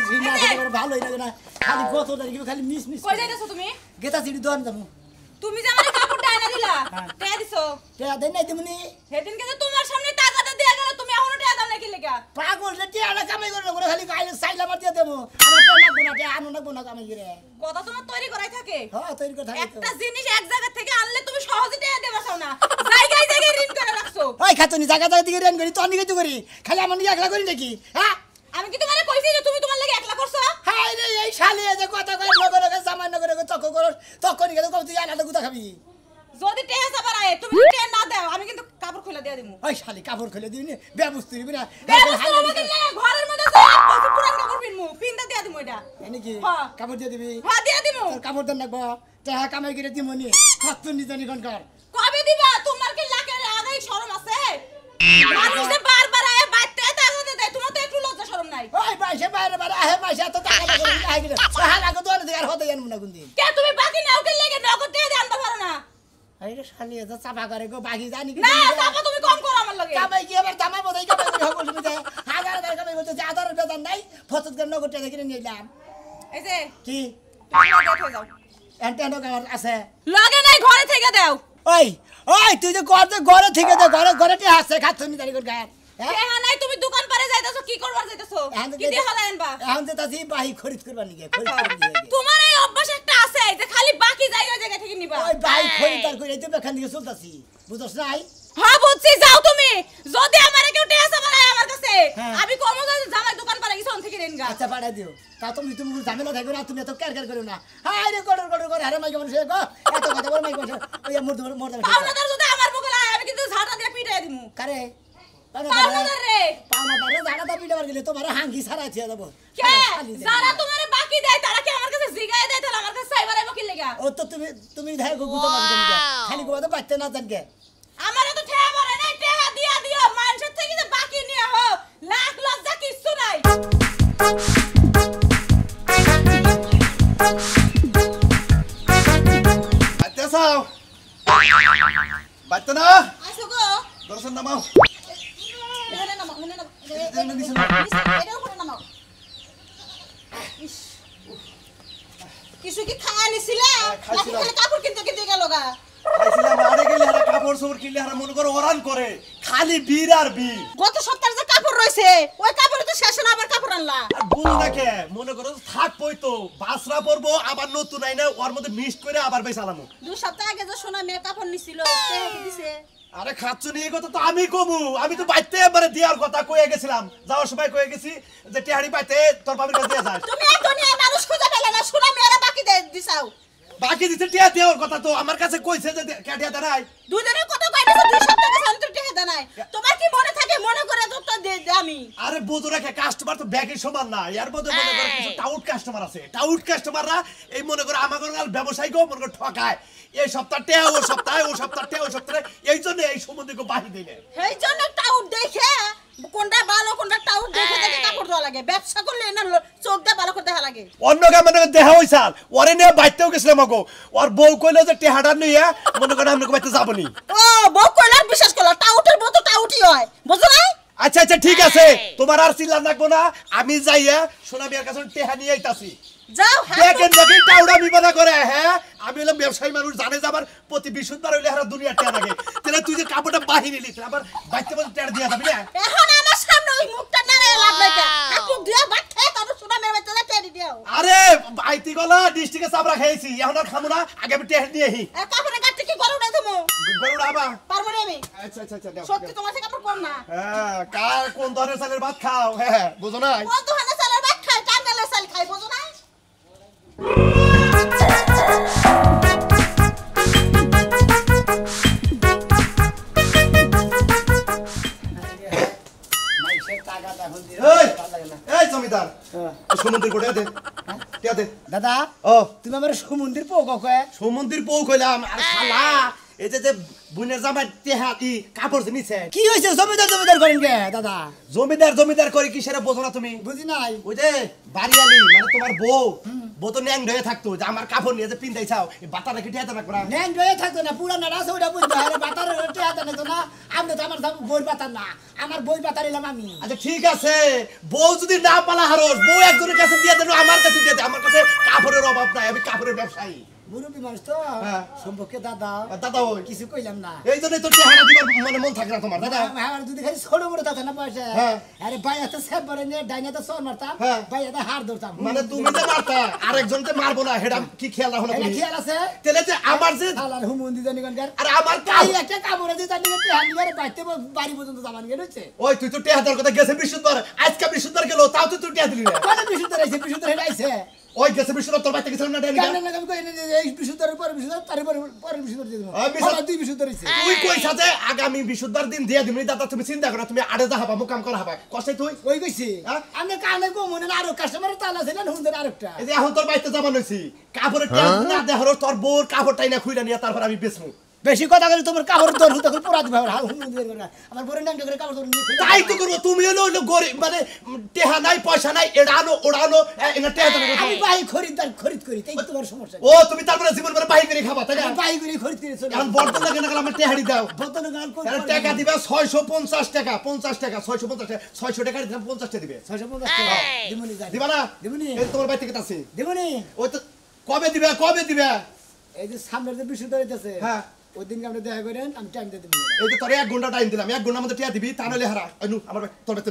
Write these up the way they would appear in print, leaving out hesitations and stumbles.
জিনা করে ভালোই লাগে না খালি কত জানি খালি মিস মিস কই যাইতাছো তুমি গেতা সিডি দোন যামু তুমি যে আমারে কাপড়টা এনে দিলা টেয়া দিছো টেয়া দেই নাই তুমি সেদিন কে তোমার সামনে টাকাটা দিয়া গেল তুমি এখনো টেয়া দাও না কি লাগা পাগল রে টেয়াটা কামাই করে খালি কাইলে সাইলা মার দিয়া দেবো আমার টেয়া লাগবো না টেয়া আনো লাগবো না কামাই করে কথা তোমার তৈরি করাই থাকে হ্যাঁ তৈরি করে থাকে একটা জিনিস এক জায়গা থেকে আনলে তুমি সহজে টেয়া দেবা চাও না জায়গায় জায়গায় ঋণ করে রাখছো ওই খাতুনি জায়গা জায়গা দিকে রেন করি তো নিকে তো করি খালি আমার নিয়ে একলা করি নাকি হ্যাঁ আমি কি তোমারে কইছি যে তুমি তোমার লাগি একলা করছো হাই রে এই শালি যে কথা কই নগরে সামান্য করে তক করো তখন গেলে কম তুই আলাদা গুতা খাবি যদি টেয়া সাবার আয় তুমি টেয়া না দাও আমি কিন্তু কাপড় খুলে দিয়া দিমু ওই শালি কাপড় খুলে দিবি ব্যবস্থা দিবি না ঘরের মধ্যে যাই কত পুরান কাপড় পিনমু পিনটা দিয়া দিমু এটা এনে কি হ্যাঁ। কাপড় দিয়ে দিবি হ্যাঁ দিয়া দিমু তোর কাপড় দেন লাগবো টাকা কামাই করে দিমনি খাতুনি জানি কোন কর কবে দিবা তোমার কি লাখের আগেই শরম আছে মানুষ যে বারবার আয় বাইতে টাকা দেয় তোমার তো একটু লজ্জা শরম নাই ওই পয়সা বাইরে বাইরে আহে পয়সা তো টাকা করে আহে গেল টাকা লাগো তো আর হতে জানব না কোন দিন কে তুমি বাকি নাও কে লাগে নগদ দিয়ে আনতে পারো না আরে শালি এত চাপা করে গো বাকি জানি কি না টাকা তুমি কম করো আমার লাগে কামাই কি এবার দামা বদাই কামাই করে হবল তুমি দে হাজার হাজার কামাই করতে আধার বেতন নাই ফসত করে নগদ টাকা কিনে নিলাম এই যে কি তুমি লগে হয়ে যাও এন্টেনো কামার আছে লগে নাই ঘরে থেকে দাও ওই ওই তুই যে ঘরে থেকে দে ঘরে টি হাসছে খাতুনি জানি কোন গায় হ্যাঁ নাই তুমি দোকান পারে যাইতাছো কি করবার যাইতাছো কি দিয়ে হলা আনবা এখন তো তাজি বাহি খরিদ করবা নিকে খরিদ করে নিয়ে তোমার এই অভ্যাস একটা আছে যে খালি বাকি জায়গা জায়গা থেকে নিবা ওই বাহি খরিদার করে তো এখান থেকে চলতাছি বুঝছস নাই হ্যাঁ বুঝছি যাও তুমি যদি আমারে কেউ টেয়া সাবানায় আমার কাছে হ্যাঁ। আমি কম জামাই দোকান পারে গেছি থেকে দেন গা আচ্ছা পাঠাই দিও তা তুমি ঝামেলা থাকবে না তুমি এত কেয়ার করো না হাই রে গড়র করে হারে মাইকে মানুষ গো এত কথা বল মাইকে মানুষ ওই মোর পাওনাদার যদি আমার মুখে লাগে আমি কিন্তু ঝাঁটা দিয়ে পিটাই দিমু কারে পাওনাদার রে জানা দাবি দেবার গেলে তোমার হাঙ্গি ছাড়া ছিয়া যাবো কে যারা তোমারে বাকি দেয় তারা কি আমার কাছে জিগায় দেয় তাহলে আমার কাছে সাইবার আইবো কি লাগা ও তো তুমি ধাই গো গুতো মারতে নিকা খালি গোবা তো বাচ্চা না জানকে আমারে তো ঠেয়া বলে নাই ঠেয়া দিয়া দিও মানুষের থেকে যে বাকি নিয়ে হো লাখ লজ্জা কিছু নাই আচ্ছা সাও বাচ্চা না আইসো গো দর্শন নামাও এখানে নামো এটাও করে নামো কিছু কি খাওয়া নিছিলে নাকি খালি কাপড় কিনতে কিনতে গেল গা খাইছিলাম আরে গেলে হারা কাপড় চোপড় কিনলে হারা মনে করো ওরান করে খালি বীর আর বীর গত সপ্তাহে যে কাপড় রয়েছে ওই কাপড়ে তো শেষ না আবার কাপড় আনলা আর বুঝ নাকে মনে করো থাকবই তো বাসরা পরবো আবার নতুন আইনা ওর মধ্যে মিক্সড করে আবার বেচালামো 2 সপ্তাহ আগে যে সোনা মেয়ে কাপড় নিছিল সে দিছে আরে খাচ্ছ নি এই কথা তো আমি কমু আমি তো বাইতে এবারে দেওয়ার কথা কয়ে গেছিলাম যাওয়ার সময় কয়ে গেছি যে টেহাড়ি বাইতে তোর বাবার কাছে দিয়ে যাস তুমি এই দুনিয়ায় মানুষ খুঁজে পেলে না সোনা মেয়েরা বাকি দিছাও বাকি দিতে টিয়া দেওয়ার কথা তো আমার কাছে কইছে যে কেটিয়া দাঁড়াই দুই দিনের কত কইতেছ 2 সপ্তাহ আগে শান্ত টেকে দানাই তোমার কি মনে থাকে মনে করে তো দে আমি আরে বুঝো রাখে কাস্টমার তো ব্যাগের সমান না এর মধ্যে মনে করো কিছু টাউট কাস্টমার আছে টাউট কাস্টমাররা এই মনে করো আমাদের ব্যবসায়ীকেও মনে করো ঠকায় এই সপ্তাহটা ও সপ্তাহে ও সপ্তাহে এই জন্য এই সম্বন্ধে বাহি দিলে এই জন্য টাউট দেখে কোনটা ভালো কোনটা টাউট দেখে দেখে কাপড় দেওয়া লাগে ব্যবসা করলে না চোখ দিয়ে ভালো করে দেখা লাগে অন্য মানে দেখা হইছাল ওরে নিয়ে বাইতেও গেছিলাম আগো ওর বউ কইলো যে টেহাটা নিয়ে মনে করো আমরা বাইতে যাবনি ও বউ কইলা বিশ্বাস করলা টাউটের বউ তো টাউটই হয় বুঝছো না আচ্ছা আচ্ছা ঠিক আছে তোমার আর চিল্লা লাগবো না আমি যাইয়া সোনা বিয়ার কাছে টেহা নিয়ে আইতাছি যাও দেখেন দেখি টাউডা বিপদা করে হ্যাঁ আমি হলাম ব্যবসায়ী মানুষ জানে যে আমার প্রতি বৃহস্পতিবার হইলে হারা দুনিয়ার টেয়া লাগে তাহলে তুই যে কাপড়টা বাহিনী নিলি আবার বাইতে বলতে টেয়া দিয়া যাবি না এখন আমার সামনে ওই মুখটা নারে লাভ নাই আপনি দুয়া ভাত খেয়ে তারপর সোনা মেয়ে বাইতে টেরি দিও আরে আইতি গলা ডিস্ট্রিক্টে চাবড়া খাইছি এখন আর খামু না আগে আমি টেয়া নিয়ে আহি এ কাপড়ে গাতে কি করো না তুমি গরুড়া আবা পারবো না আমি আচ্ছা আচ্ছা আচ্ছা দাও সত্যি তোমার থেকে কাপড় কম না হ্যাঁ কার কোন ধরনের চালের ভাত খাও হ্যাঁ বুঝো না কোন দোকানে চালের ভাত খাই টাঙ্গালের চাল খাই বুঝো না এই জমিদার সমুদ্রের কোটে দে টিয়া দে দাদা ও তুমি আমার সমুদ্রের পো কয়ে সমুদ্রের পৌ কইলাম আর শালা এই যে বুনের জামাই টেহা কাপড় নিছে কি হয়েছে জমিদার করেন কে দাদা জমিদার করে কি সেটা বোঝো না তুমি বুঝি নাই ওই যে বাড়িয়ালি মানে তোমার বউ বউ তো ন্যাং হয়ে থাকতো যে আমার কাপড় নিয়ে যে পিন্দাই চাও এই বাতা রেখে ঠেয়াতে রাখবো না ন্যাং রয়ে থাকতো না পুরানা রাস ওটা বুঝতে হয় বাতারের টেহাতে না তো না আমি তো আমার বই বাতার না আমার বই বাতার এলাম আমি আচ্ছা ঠিক আছে বউ যদি না পালা হারস বউ একজনের কাছে দিয়ে দেন আমার কাছে দিয়ে দে আমার কাছে কাপড়ের অভাব নাই আমি কাপড়ের ব্যবসায়ী মুরব্বী মানুষ তো সম্পর্কে দাদা দাদা ওই কিছু কইলাম না এই জন্যই তো চেহারা দিবার মানে মন থাকে না তোমার দাদা আমার যদি খালি ছোট বড় দাদা না পয়সা হ্যাঁ। আরে ভাই এত সেভ করে নিয়ে ডাইনে তো সর মারতাম হ্যাঁ। ভাই এত হার ধরতাম মানে তুমি যে মারতা আরেকজনকে মারবো না হেডা কি খেয়াল রাখো না এটা তুমি খেয়াল আছে তাহলে যে আমার যে আলার হুমুন্দি জানি কোনকার আরে আমার তাই একটা কাপড়ে দিয়ে জানি কে হানি করে বাইতে বাড়ি পর্যন্ত যাবান গেল হচ্ছে ওই তুই তো টেহাদার কথা গেছে বৃহস্পতিবার আজকে বৃহস্পতিবার গেল তাও তো তুই টেহা দিলি না কোন বিশুদ্ধ রইছে বিশুদ্ধ হেডাইছে ওই গেছে বৃহস্পতিবার তোর বাড়িতে গেছিল না টেহা কেন না আমি কই এই বিশুদ্ধের পরে বিশুদ্ধ তারপরে পরে বিশুদ্ধ দিয়ে দেব বিশুদ্ধ- হলা দুই বিশুদ্ধ রইছে তুই কইছা যে আগামী বৃহস্পতিবার দিন দিয়ে দিবি দাদা তুমি চিন্তা করো তুমি আড়ে যা হাবা মুকাম করা হাবা কষ্টে তুই ওই কইছি হ্যাঁ? আমি কানে কো মনে না আরো কাস্টমার তালা ছিলেন হুন্দের আরেকটা এই যে এখন তোর বাড়িতে যাবান হইছি কাপড়ের টেহা না দেহর তোর বউর কাপড়টাই না খুইলা নিয়ে তারপর আমি বেচমু বেশি কথা বলে তোমার কাপড় দর হুতে করে পুরা দিবে হুন্দের করে আমার বড় নাম করে কাপড় দর নিয়ে তাই তো করবো তুমি হলো গরিব মানে টেহা নাই পয়সা নাই এটা আনো ওটা আনো এটা টেহা দেবে আমি ভাই খরিদ করি তাই তোমার সমস্যা ও তুমি তারপরে জীবন ভর বাহি করে খাবা তাই না আমি ভাই করে খরিদ করে চলে এখন বর্তমান লাগে না আমার টেহাড়ি দাও বতন গান কোন তাহলে টাকা দিবা 650 টাকা 50 টাকা 650 টাকা 600 টাকা দিলাম 50 টাকা দিবে 650 টাকা দিমুনি যাই দিবা না দিমুনি এই তোমার বাড়ি থেকে আছে দিমুনি ওই তো কবে দিবে এই যে সামনের যে বিশুদ্ধ রইতেছে হ্যাঁ ওই দিন আপনি দেখা করেন আমি টাইম দিয়ে দেব এই যে তোর 1 ঘন্টা টাইম দিলাম 1 ঘন্টার মধ্যে টিয়া দিবি তা নইলে হারা আইনু আমার তোর বাড়িতে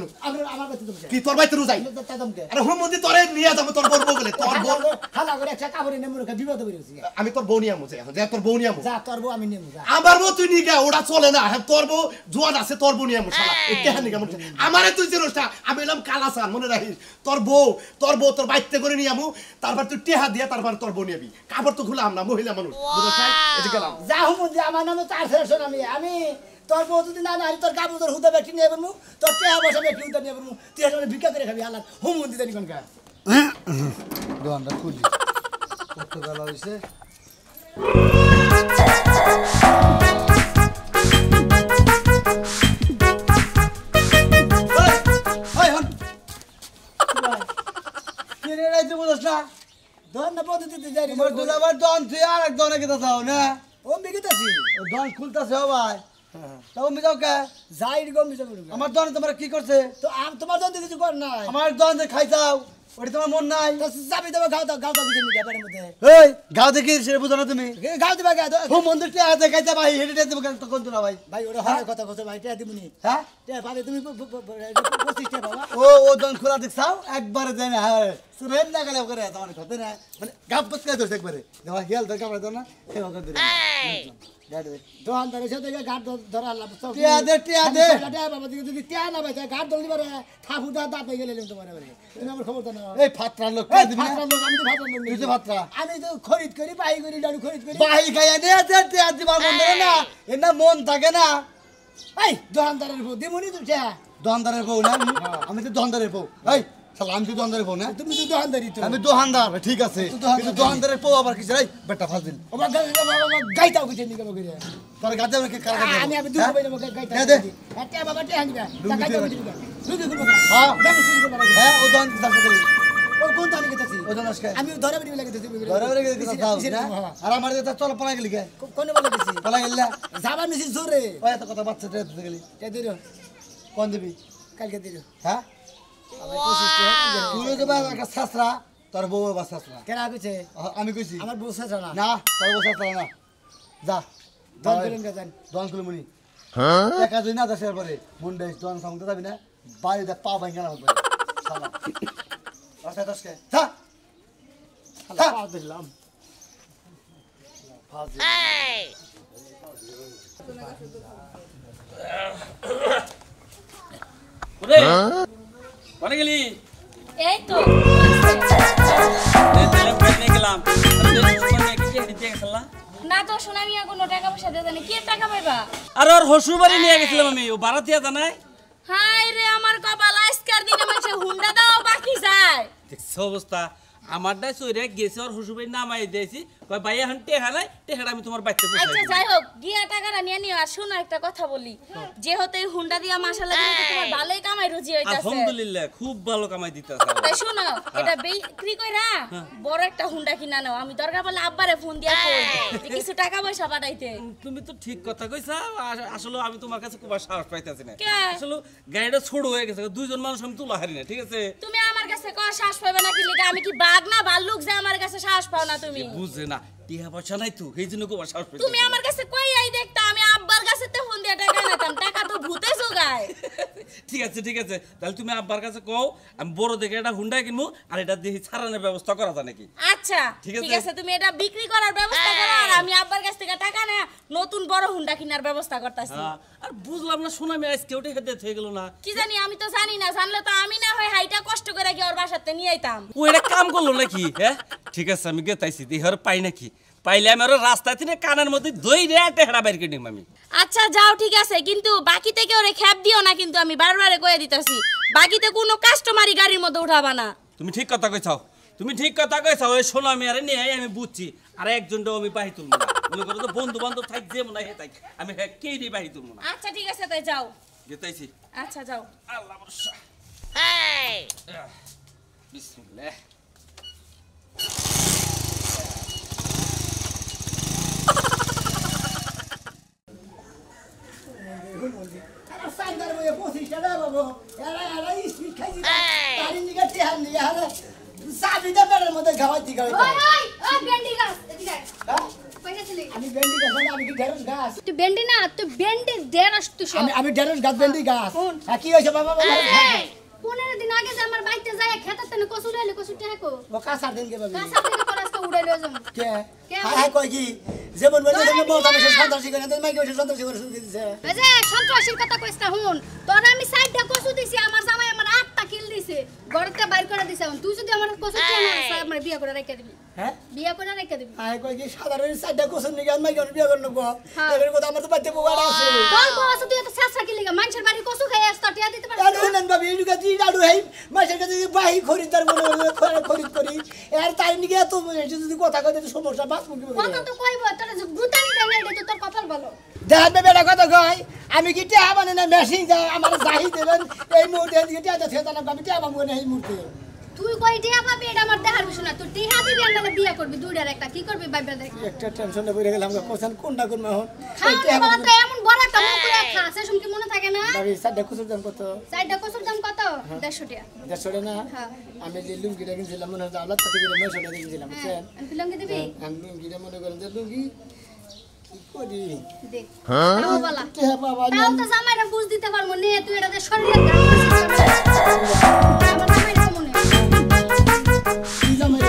আমার কাছে তুমি কি তোর বাড়িতে যাই তাদমকে আরে হুম মন্দির তোরে নিয়ে যাবো তোর বউ বলে তোর বউ হালা করে একটা কাপড় এনে মুরকা বিপদ হইছে আমি তোর বউ নিয়ে আমছে এখন যে তোর বউ নিয়ে আমছে যা তোর বউ আমি নেব যা আমার বউ তুই নিয়ে গা ওটা চলে না হ্যাঁ তোর বউ জোয়ান আছে তোর বউ নিয়ে আমছে শালা এটা হ্যাঁ নিয়ে আমছে আমারে তুই চিরস্তা আমি এলাম কালাসান মনে রাখিস তোর বউ তোর বাইতে করে নিয়ে আমু তারপর তুই টেহা দিয়া তারপর তোর বউ নিবি কাপড় তো খুলাম না মহিলা মানুষ বুঝছিস এই যে গেলাম যা হুমুন যে আমার নামে তার ফেরশন আমি তোর বউ যদি না না তোর কাপড় তোর হুদা ব্যক্তি নিয়ে বলমু তোর টেহা বসা ব্যক্তি হুদা নিয়ে বলমু তুই আসলে ভিক্ষা করে খাবি হালাত হুমুন দিতে নি কোনকা দোকানটা খুলি কত বেলা হয়েছে ধর না পদ্ধতিতে যাই রে ও বিগিতাছি যাই রে গম বিচার করুক আমার দোকানে তোমরা কি করছে তো তোমার যদি কিছু কর নাই আমার দোকানে খাই যাও ওটা তোমার মন নাই তো যাবি দেবে গাও কিছু নিয়ে ব্যাপারের মধ্যে এই গাও দেখি সেটা বুঝো না তুমি গাও দিবা গাও ও মন্দিরটা আছে খাইতে ভাই হেঁটে দেবো তো কোন না ভাই ভাই ওটা হয় কথা কথা ভাই টেহা দিবনি হ্যাঁ টেহা পাবে তুমি 25 টাকা বাবা ও দোকান খোলা দেখছাও একবারে দেয় না হ্যাঁ সুরেন না গেলে করে তোমার কথা না মানে গাপ পচকা ধরছে একবারে দেওয়া হিয়াল ধর কামড়া দাও না সেবা করে দিলে দোকানদারের সাথে ঘাট ধরা আল্লাহ টিয়া দে বাবা যদি টিয়া না ভাই ঘাট ধরলি পারে থাপু দা দাঁত হয়ে গেলে তোমার তুমি আমার খবর দাও এই ফাত্রার লোক এই দিবি না ফাত্রার লোক, আমি তো ফাত্রার লোক তুই নই। তো ফাত্রা আমি তো খরিদ করি বাই করি ডাড়ু খরিদ করি বাহি খাইয়া নে আছে টিয়া দিবার মন ধরে না এনা মন থাকে না এই দোকানদারের বউ দিমুনি তো টিয়া দোকানদারের বউ না আমি তো দোকানদারের বউ এই শালা আমি তো দোকানদারের বউ না তুমি তো দোকানদারি তো আমি দোকানদার ঠিক আছে তুই দোকানদার। কিন্তু দোকানদারের বউ আবার কিছু নাই বেটা ফাজিল ও বা গাইতাও কিছু নিকে বকরি তোর গাতে আমাকে কার গাতে আমি আমি দুটো বাইরে গাইতাও হ্যাঁ দে। টিয়া বাবা টিয়া নিবে লুঙ্গি গাইতাও দে। কিছু নিবে লুঙ্গি খুলবো হ্যাঁ। যাবো সিঁড়ি করে হ্যাঁ ও দোকান দাস করে ও কোন তালি গেতাছি ও দোকান আসকে আমি ধরে বিড়ি লাগেতেছি ধরে ধরে গেছে দাও না আর আমার এটা চল পলা গেলি কে কোন বলে গেছি পলা গেলা যাবার নিছি জোরে ওই এত কথা বাচ্চা দিতে গেলি কে দিরো কোন দিবি কালকে দিরো হ্যাঁ আবার 25 টাকা তুই যে বা একটা শাস্ত্রা তোর বউ বা শাস্ত্রা কেনা কইছে আমি কইছি আমার বউ সাজা না না তোর বউ শাস্ত্রা না যা দন করেন গাজান দোকান খুলে মুনি টাকা দিই না দেশের পরে মুন্ডে দোকান সামনে যাবি না বাড়িতে পা ভাঙা না হবে শালা রাস্তায় দশকে যা আল্লাহ পা দিলাম ওরে কোনে গেলি এই তো তেলে পেট নিয়ে গেলাম আমি কোনে কি দিতে গেছলা না তো শোনা মিয়া কোনো টাকা পয়সা দিতে না কি টাকা পাইবা আর ওর হসু বাড়ি নিয়ে গেছিলাম আমি ও বারাতিয়া জানাই হাই রে আমার কপাল আজকের দিনে মাসে হুন্ডা দাও বাকি যায় দেখছো অবস্থা আমারটাই চইরে গেছে আর হুসুবাই নামাই দিয়েছি কই ভাই এখন টেহা নাই টেহাটা আমি তোমার বাচ্চা আচ্ছা পোষাই যাই হোক গিয়া টাকাটা নিয়ে নিও আর শোনো একটা কথা বলি যেহেতু এই হুন্ডা দিয়া মাশাআল্লাহ তোমার ভালোই কামাই রুজি হইতাছে আলহামদুলিল্লাহ খুব ভালো কামাই দিতেছে তাই শোনো এটা বিক্রি কইরা বড় একটা হুন্ডা কিনা নাও আমি দরকার পড়লে আব্বারে ফোন দিয়া কই যে কিছু টাকা পয়সা পাঠাইতে তুমি তো ঠিক কথা কইছা আসলে আমি তোমার কাছে খুব সাহস পাইতাছি না কে? আসলে গাড়িটা ছোট হয়ে গেছে দুইজন মানুষ আমি তুলা হারি না ঠিক আছে তুমি আমার কাছে কয় শ্বাস পাবে না কি লিগা আমি কি বাঘ না ভাল্লুক যে আমার কাছে শ্বাস পাও না তুমি বুঝে না টিহা পয়সা নাই তো এই জন্য খুব সাহস পাইতাছি তুমি আমার কাছে কই আই দেখতা আমি আব্বার কাছে তে ফোন দিয়া টাকা নিতাম টাকা তো ভূতে জোগায় ঠিক আছে তাহলে তুমি আব্বার কাছে কও আমি বড় দেখে একটা হুন্ডা কিনবো আর এটা দেখি ছাড়ানোর ব্যবস্থা করা যায় নাকি আচ্ছা ঠিক ঠিক আছে। আছে তুমি এটা বিক্রি করার ব্যবস্থা করো আর আমি আব্বার কাছ থেকে টাকা না নতুন বড় হুন্ডা কেনার ব্যবস্থা করতেছি আর বুঝলাম না শোনা আমি আজকে ওটা খেতে হয়ে গেল না কি জানি আমি তো জানি না জানলে তো আমি না হয় হাইটা কষ্ট করে গিয়ে ওর বাসাতে নিয়ে আইতাম ও এটা কাম করলো নাকি হ্যাঁ ঠিক আছে আমি গেতাইছি দেহর পাই নাকি পাইলে আমি আরো রাস্তা থেকে কানের মধ্যে দই রে টেহরা বাইর করে নিম আমি আচ্ছা যাও ঠিক আছে কিন্তু বাকি থেকে ওরে খ্যাপ দিও না কিন্তু আমি বারবারে কয়ে দিতেছি বাকিতে কোনো কাস্টমারই গাড়ির মধ্যে উঠাবা না তুমি ঠিক কথা কইছাও ওই শোনো আমি আরে নিয়ে আমি বুঝছি আর একজনটাও আমি বাহি তুলবো না মনে করো তো বন্ধু বান্ধব থাক যে মনে হয় থাক আমি কেই দিয়ে বাহি তুলবো না আচ্ছা ঠিক আছে তাই যাও গেতাইছি আচ্ছা যাও আল্লাহ ভরসা বিসমিল্লাহ সাইন্দার বইয়ে 25 টাকা বাবু এরা স্পিড খাইছি তারি নিগা টিহার নিগা হারে সাবিটা বেড়ার মধ্যে খাওয়াইতি ওই বেন্ডি গাছ এদিকে হ্যাঁ? কইটা ছিলি আমি বেন্ডি গাছ না, আমি কি ঢেঁড়স গাছ তুই বেন্ডি না তুই বেন্ডি দেড়স তুই সব আমি ঢেঁড়স গাছ বেন্ডি গাছ কোন? হ্যাঁ কি হয়েছে বাবা বাবা 15 দিন আগে যে আমার বাইতে যায় খেতে তেনে কসু রাইলে কসু টেকো ও কাঁচা দিন কে বাবি কাঁচা থেকে তোর আজকে উড়াই লয়ে যাবো কে কে? হ্যাঁ কই কি যেমন বলে যেমন মত আমি সন্ত্রাসী করে না মাইকে সন্ত্রাসী করে শুনতে দিছে এই যে সন্ত্রাসীর কথা কইছ না হুন তোর আমি সাইডটা কসু দিছি আমার জামাই আমার 8টা কিল দিছে ঘরতে বাইর করে দিছে তুই যদি আমার কসু চেন আমার বিয়ে করে রাখা দিবি হ্যাঁ বিয়ে করে রাখা দিবি আয় কই কি সাধারণ সাইডটা কোসন নিগা মাইকে বিয়ে করন গো হ্যাঁ। এর কথা আমার তো বাইতে পোগাড়া আছে তোর বস তুই এত সাসা কি লাগা মানুষের বাড়ি কসু খাই আসতা টিয়া দিতে পারছিস আলু নেন বাবি এডুকা তুই আলু হেই মাসের কাছে বাহি খরিদার মনে হলো খরিদ করি এর তাই নিগে এত যদি কথা কইতে তো সমস্যা বাস মুখে কথা তো কইব তোর যে গুতানি দেন এটা তো তোর কপাল ভালো দেখবে বেটা কথা কয় আমি কি টিয়া মানে না মেশিন যায় আমার জাহি দেবেন এই মুহূর্তে এদিকে টিয়া যাচ্ছে না আমি টিয়া পাবো না এই মুহূর্তে তুই কই টিয়া পাবি এটা আমার দেখার বিষয় না তুই টিয়া দিবি আর বিয়ে করবি দুইটার একটা কি করবি ভাইবা দেখ একটা টেনশনে পড়ে গেলাম কোথান কোনটা করবো এখন খাওয়ার বলা তো এমন বড় একটা মুখ করে খা সেসম কি মনে থাকে না ভাবি সাড্ডা কুসুর দাম কত চারটা কসুর দাম কত 150 টাকা দেড়শো না হ্যাঁ আমি যে লুঙ্গিটা কিনছিলাম মনে হয় আলাদা থেকে 900 টাকা কিনছিলাম বুঝছেন আমি লঙ্গি দিবি আমি লুঙ্গিটা মনে করেন যে লুঙ্গি কি করি দেখ তাও বলা টিয়া বাবা তাও তো জামাইরা বুঝ দিতে পারবো নে তুই এটা শরীরে গান আমার জামাইরা মনে কি জামাই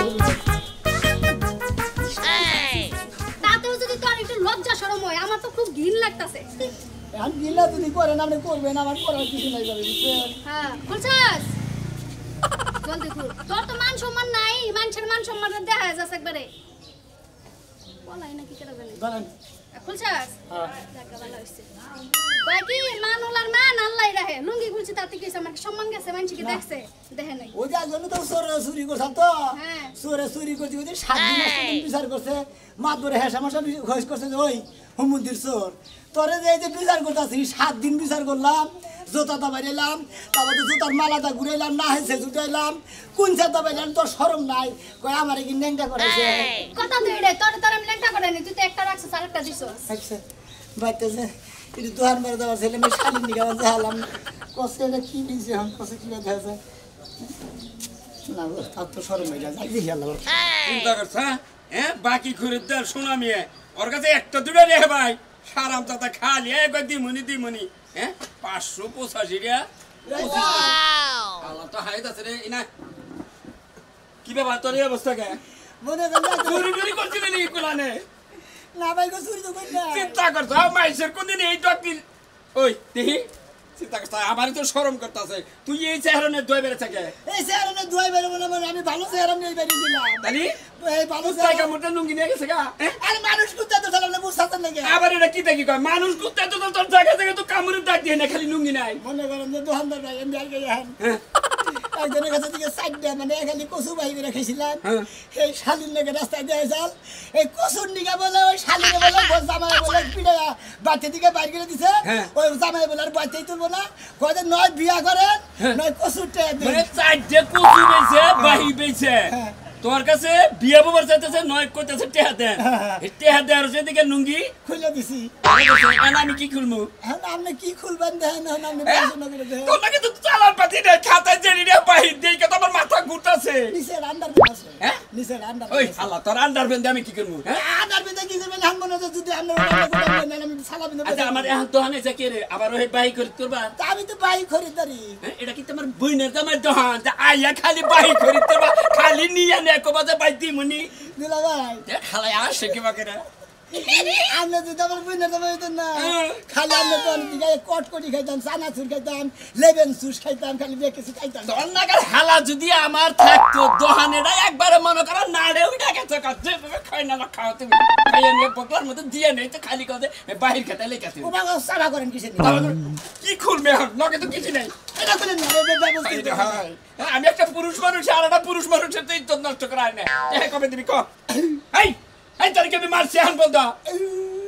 তাতেও যদি তোর একটু লজ্জা শরম হয় আমার তো খুব ঘিন লাগতাছে আমি গিলা যদি করেন আপনি করবেন আমার করার কিছু নাই যাবে বুঝছেন হ্যাঁ খুলছাস জলদি খুল তোর তো মান সম্মান নাই মানুষের মান সম্মান দেখা যাচ্ছে একবারে বলাই না কি করে জানি ধরেন খুলছাস হ্যাঁ জায়গা ভালো হইছে কয় কি মান ওলার মান আল্লাহই রাহে লুঙ্গি খুলছি তাতে কি আমার সম্মান গেছে মানুষ কি দেখছে দেখে নাই ওই যার জন্য তো চুরি করছাম তো হ্যাঁ। চুরি করতে করতে 7 দিন 8 দিন বিচার করছে মাতবরে হেসা মশা খোঁজ করছে যে ওই হুমুন্দির চোর তোরে যে এই যে বিচার করতেছি 7 দিন বিচার করলাম জোতাটা বাইরাইলাম তারপর তো জুতার মালাটা ঘুরাইলাম না হেসে জুটাইলাম কোন চাটা বাইরাইলাম তোর শরম নাই কয় আমার কি ন্যাংটা করেছে কথা তো এড়ে তোর তোর আমি লেখা করে নি তুই তো একটা রাখছিস আরেকটা দিছস আচ্ছা বাইতেছে এটা দোহার মারে দেওয়ার ছেলে মেয়ে শালিন নিগা জাহালাম কষ্ট এটা কি দিয়েছে এখন কষ্ট কি দেখা যায় না তার তো শরম হয়ে যায় দেখি আল্লাহ চিন্তা করছ হ্যাঁ বাকি খরিদ্দার শোনা মিয়ে ওর কাছে একটা দুটো রে ভাই সারাম তাতা খালি একবার দিমুনি হ্যাঁ 585 রিয়া আল্লাহ তো হাইত আছে রে ইনা কি ব্যাপার তোর এই অবস্থা কে মনে করেন চুরি করছিলি নাকি কোলানে না ভাই গো চুরি তো করি না চিন্তা করছ মাইসের কোনদিন এই ডকিল ওই দেখি চিন্তা করছ আমারই তো শরম করতেছে তুই এই চেহারানে দই বেড়ে থাকে এই চেহারা দুয়াই বেরো বলে আমি ভালো চেহারা নিয়ে বেরিয়েছিলাম তালি এই ভালো কুত্তায় কামড়টা লুঙ্গি নিয়ে গেছে গা আরে মানুষ কুত্তা তো সালাম না বুঝতে লাগে আবার এটা কি দেখি কয় মানুষ কুত্তায় তো তোর জায়গা থেকে তো কামড়ের দাগ দিয়ে না খালি লুঙ্গি নাই মনে করেন যে দোকানদার ভাই আমি আর গেলাম হ্যাঁ একজনের কাছে থেকে সাইডটা মানে খালি কচু বাহি করে খাইছিলাম হ্যাঁ। এই শালির লেগে রাস্তায় দিয়ে যাল এই কচুর নিকে বলে ওই শালিরে বলে জামাই বলে পিড়ে বাড়িতে দিকে বাইর করে দিছে হ্যাঁ। ওই জামাই বলে আর বাড়িতেই তুলবো না কয়ে নয় বিয়া করেন নয় কচুর টেয়া মানে দেন চারটে কুচু বেছে বাহি বেছে হ্যাঁ। তোর কাছে বিয়ে বাবার চাইতেছে নয় কইতেছে টেহা দেন এই টেহা দেওয়ার সেদিকে লুঙ্গি খুলে দিছি এখন আমি কি খুলবো এখন আপনি কি খুলবেন দেখেন এখন আপনি পড়াশোনা করে দেখেন তোর নাকি তো চালার পাতি নেই খাতায় জেনি রে বাহির দিয়ে কত আমার মাথা ঘুরতাছে নিচের আন্ডারপ্যান্ট আছে হ্যাঁ? নিচের আন্ডার ওই শালা তোর আন্ডার বেঁধে আমি কি করবো হ্যাঁ আন্ডারপ্যান্ট কি করবেন হান মনে হচ্ছে যদি আমরা আমি সালা বিন্দু আচ্ছা আমার এখন দোহান এসে কে রে আবার ওই বাহি করে তোরবা আমি তো বাই খরিদারি হ্যাঁ, এটা কি তোমার বইনের জামাই দোহান যে আইয়া খালি বাহি করি তোরবা খালি নিয়ে নে কবা যে বাই দিমুনি দিলা ভাই খালা আসে কি বাকেরা আমরা তো তোমার বুঝতে পারতো না খালি আমরা তো দিকে কটকটি খাইতাম চানাচুর খাইতাম লেবেন জুস খাইতাম খালি বেশ কিছু খাইতাম দন্নাকার হালা যদি আমার থাকতো দোহানেরা একবারে মনে করো নাড়ে উঠে গেছে কাছে খাই না খাও তুমি খাইয়ে নিয়ে পকলার মতো দিয়ে নেই তো খালি কথা বাহির খেতে লেগেছে ও বাবা সাবা করেন কিসের কি খুলবে এখন নকে তো কিছু নাই এটা করেন না ব্যবস্থা আমি একটা পুরুষ মানুষ আর একটা পুরুষ মানুষের তো ইজ্জত নষ্ট করা হয় না কবে দিবি ক এই এই তারিখে আমি মারছি এখন বলতো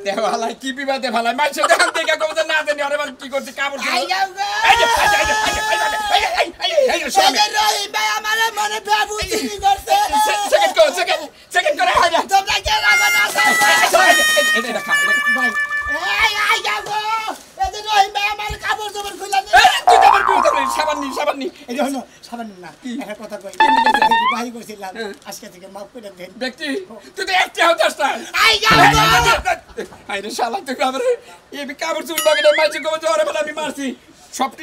দেহ হালাই কি বিবাদে ভালাই মারছে দেখান থেকে কবে না জানি আরে কি করছি কাপড় আই যাও গো রহিম ভাই আমার মনে বাবুজি করছে সেকেন্ড করে হাই তোমরা কে রাখো না ভাই এই আই যাও গো এই যে রহিম ভাই আমার কাপড় জোবর খুলে নি তুই তো আমার বিয়ে সাবান এই যে হলো সাবান না একটা কথা কই ভাই কইছিলাম আজকে থেকে মাফ করে দেন ব্যক্তি তুই তো একটা হতাস না আই যাও গো আরে শালা তুই আবার এই কাপড় চুল বাগে মাইছে কবে জোরে বলে আমি মারছি সবটি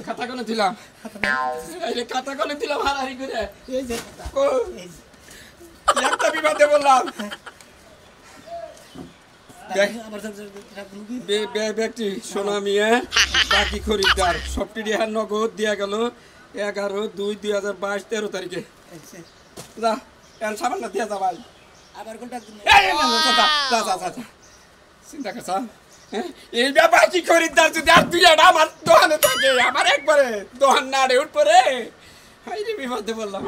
খাতা কোনে দিলাম এই খাতা কোনে দিলাম হারারি করে এই যে ও একটা বিবাদে বললাম আমার ব্যক্তি সোনা মিয়া বাকি খরিদ্দার সবটি নগদ দিয়া গেল 11/2/2022 তারিখে যা এর সাবান না দিয়া যা ভাই আবার কোনটা চিন্তা করছা এই বাকি খরিদ্দার যদি আর তুই আমার দোকানে থাকে আমার একবারে দোকান নাড়ে উঠ পরে হাই রে বিপদে বললাম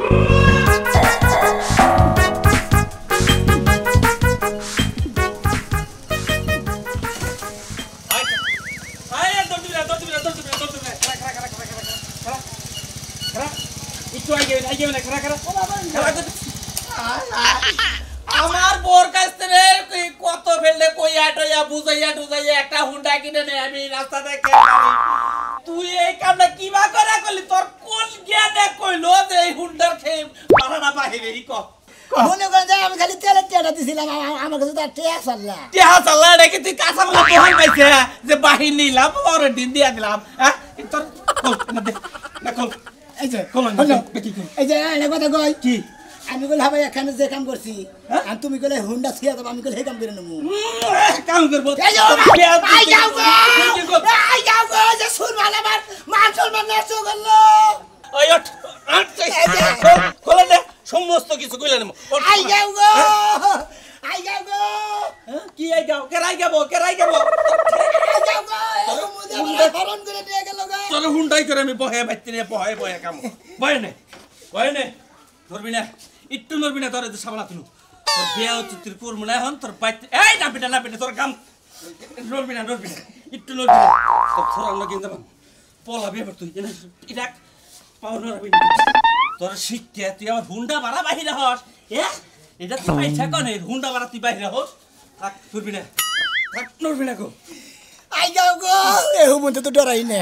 আমার বোর কাছ থেকে কত ফেললে কইয়া টইয়া বুঝাইয়া টুজাইয়া একটা হুন্ডা কিনে নে আমি রাস্তা থেকে তুই এই কামটা কিবা করে করলি তোর কোন জ্ঞানে কইলো যে এই হুন্ডার খেয়ে পারানা বাহিরে ই কর মনে করে যে আমি খালি তেলের টেটা দিছিলাম আমার কাছে তো আর টেয়া চাল্লা টিহা চাল্লা রেখে তুই কাঁচা মাল দোকান পাইছে যে বাহির নিলাম পরের দিন দিয়া দিলাম হ্যাঁ তোর না কল এই যে কল এই যে একটা কথা কই কি আমি কইলে ভাই এখানে যে কাম করছি আর তুমি কইলে হুন্ডা ছিয়া দাও আমি কইলে এই কাম করে নেবো কাম করবো এই যে আই যাও গো যে সুর ভালো আমার মান সম্মান নষ্ট করলো ওই ওঠ খোলা দে সমস্ত কিছু কইলা নেব আই যাও গো কি আই যাও কেরাই যাবো আই যাও গো এই মুদে আমার হরণ করে নিয়ে গেল গো তোর হুন্ডাই করে আমি বহে বাইতে নিয়ে বহে কাম বহে নে ধরবি না একটু নড়বি না তোর সামলা তুলু তোর বিয়া হচ্ছে তুই করবো না এখন তোর বাইতে এই না পিটা তোর কাম নড়বি না একটু নড়বি না তোর থোড়া লগে যাবাম পলাবি এবার তুই এটা পাও নড়বি না তোর শিক্ষা তুই আমার হুন্ডা মারা বাহিরে হস এটা তুই পাইছা কনে হুন্ডা মারা তুই বাহিরে হস থাক নড়বি না গো আই যাও গো এই মুদে তো ডরাই না